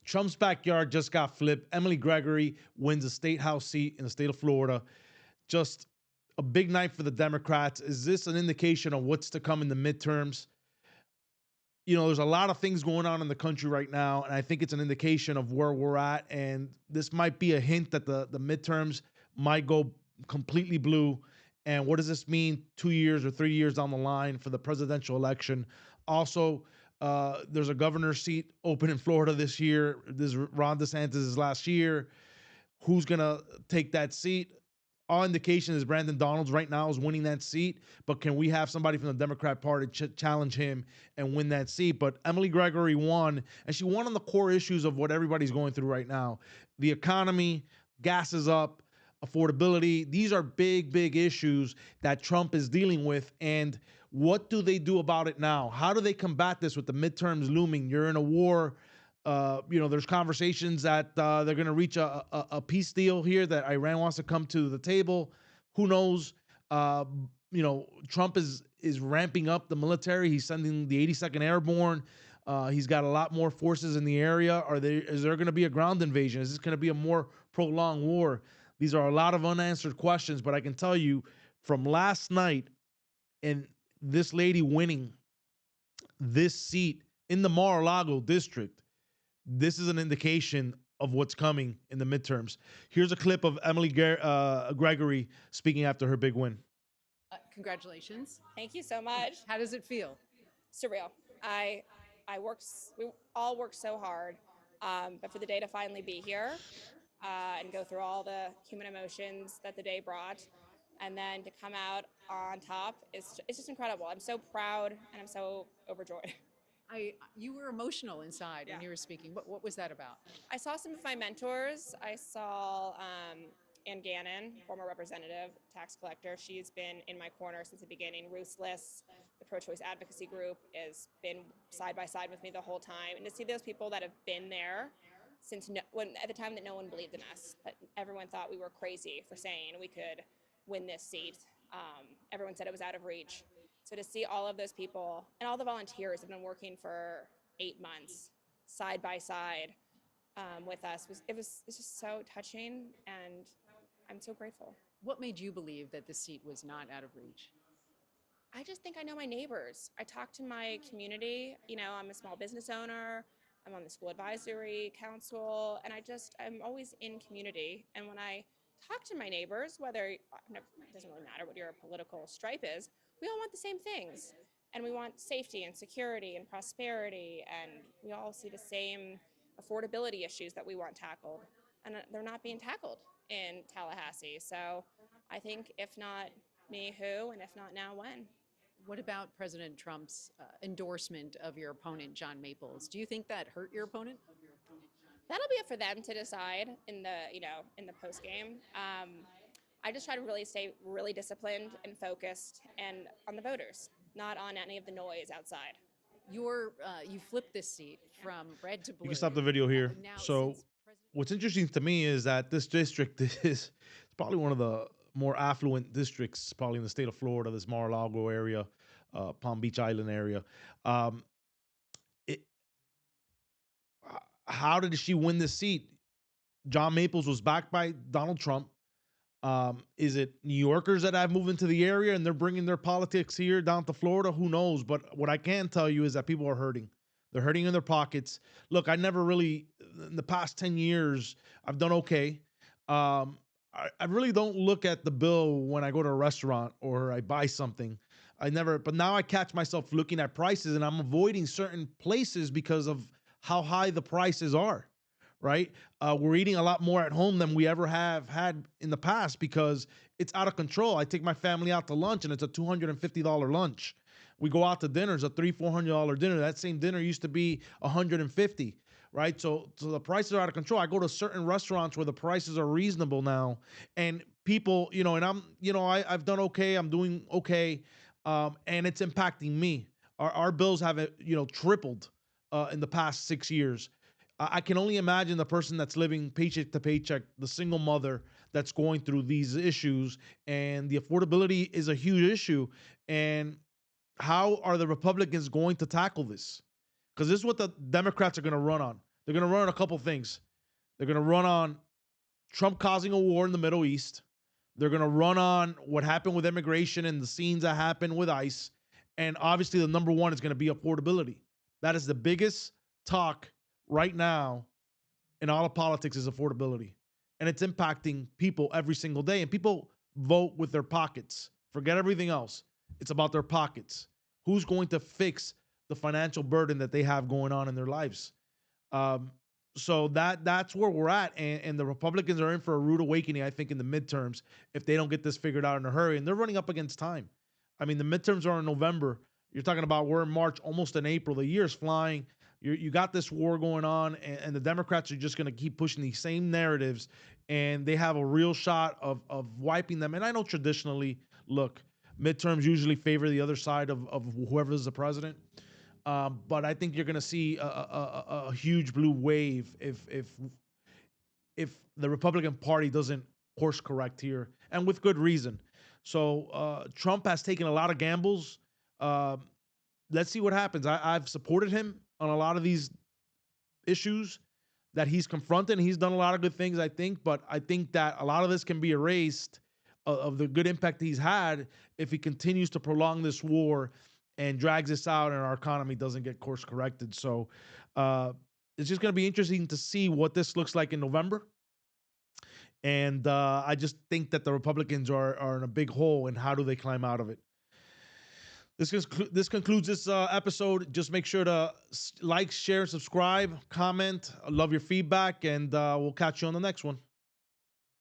Trump's backyard just got flipped. Emily Gregory wins a state house seat in the state of Florida. Just a big night for the Democrats. Is this an indication of what's to come in the midterms? There's a lot of things going on in the country right now, and I think it's an indication of where we're at. And this might be a hint that the midterms might go completely blue. And what does this mean 2 years or 3 years down the line for the presidential election? Also, there's a governor's seat open in Florida this year. This is Ron DeSantis' last year. Who's going to take that seat? All indication is Brandon Donalds right now is winning that seat, but can we have somebody from the Democrat Party challenge him and win that seat? But Emily Gregory won, and she won on the core issues of what everybody's going through right now. The economy, gas is up, affordability. These are big, big issues that Trump is dealing with, and what do they do about it now? How do they combat this with the midterms looming? You're in a war. There's conversations that they're going to reach a peace deal here, that Iran wants to come to the table. Who knows? Trump is ramping up the military. He's sending the 82nd Airborne. He's got a lot more forces in the area. Is there going to be a ground invasion? Is this going to be a more prolonged war? These are a lot of unanswered questions, but I can tell you from last night and this lady winning this seat in the Mar-a-Lago district, this is an indication of what's coming in the midterms. Here's a clip of Emily Gregory speaking after her big win. Congratulations. Thank you so much. How does it feel? Surreal. We all worked so hard, but for the day to finally be here and go through all the human emotions that the day brought, and then to come out on top, it's just incredible. I'm so proud and I'm so overjoyed. You were emotional inside when you were speaking. What was that about? I saw some of my mentors. I saw Ann Gannon, former representative, tax collector. She's been in my corner since the beginning. Ruthless, the pro-choice advocacy group, has been side by side with me the whole time. And to see those people that have been there since at the time that no one believed in us, that everyone thought we were crazy for saying we could win this seat. Everyone said it was out of reach. So to see all of those people and all the volunteers have been working for 8 months side by side with us, it's just so touching, and I'm so grateful. What made you believe that the seat was not out of reach? I just think I know my neighbors. I talk to my community. I'm a small business owner. I'm on the school advisory council, and I'm always in community. And when I talk to my neighbors, it doesn't really matter what your political stripe is, we all want the same things. And we want safety and security and prosperity, and we all see the same affordability issues that we want tackled. And they're not being tackled in Tallahassee. So I think if not me, who, and if not now, when? What about President Trump's endorsement of your opponent, John Maples? Do you think that hurt your opponent? That'll be up for them to decide in the post game. I just try to really stay really disciplined and focused and on the voters, not on any of the noise outside. You flipped this seat from red to blue. You can stop the video here. So what's interesting to me is that this district is probably one of the more affluent districts, probably in the state of Florida, this Mar-a-Lago area, Palm Beach Island area. How did she win this seat? John Maples was backed by Donald Trump. Is it New Yorkers that have moved into the area and they're bringing their politics here down to Florida? Who knows? But what I can tell you is that people are hurting. They're hurting in their pockets. Look, I never really, in the past 10 years, I've done okay. I really don't look at the bill when I go to a restaurant or I buy something. But now I catch myself looking at prices, and I'm avoiding certain places because of how high the prices are. Right? We're eating a lot more at home than we ever have had in the past because it's out of control. I take my family out to lunch and it's a $250 lunch. We go out to dinner, it's a $300-400 dinner. That same dinner used to be $150, right? So the prices are out of control. I go to certain restaurants where the prices are reasonable now, and people, and I've done okay. I'm doing okay, and it's impacting me. Our bills have tripled in the past 6 years. I can only imagine the person that's living paycheck to paycheck, the single mother that's going through these issues, and the affordability is a huge issue. And how are the Republicans going to tackle this? Because this is what the Democrats are going to run on. They're going to run on a couple things. They're going to run on Trump causing a war in the Middle East. They're going to run on what happened with immigration and the scenes that happened with ICE. And obviously, the number one is going to be affordability. That is the biggest talk right now in all of politics is affordability. And it's impacting people every single day. And people vote with their pockets. Forget everything else. It's about their pockets. Who's going to fix the financial burden that they have going on in their lives? So that's where we're at. And the Republicans are in for a rude awakening, I think, in the midterms if they don't get this figured out in a hurry. And they're running up against time. I mean, the midterms are in November. You're talking about we're in March, almost in April. The year's flying. You got this war going on, and the Democrats are just going to keep pushing these same narratives, and they have a real shot of wiping them. And I know traditionally, look, midterms usually favor the other side of whoever's the president. But I think you're going to see a huge blue wave if the Republican Party doesn't course correct here, and with good reason. So Trump has taken a lot of gambles. Let's see what happens. I've supported him on a lot of these issues that he's confronted. He's done a lot of good things, I think, but I think that a lot of this can be erased of the good impact he's had if he continues to prolong this war and drags this out and our economy doesn't get course corrected. So it's just going to be interesting to see what this looks like in November. And I just think that the Republicans are in a big hole, and how do they climb out of it? This concludes this episode. Just make sure to like, share, subscribe, comment. I love your feedback, and we'll catch you on the next one.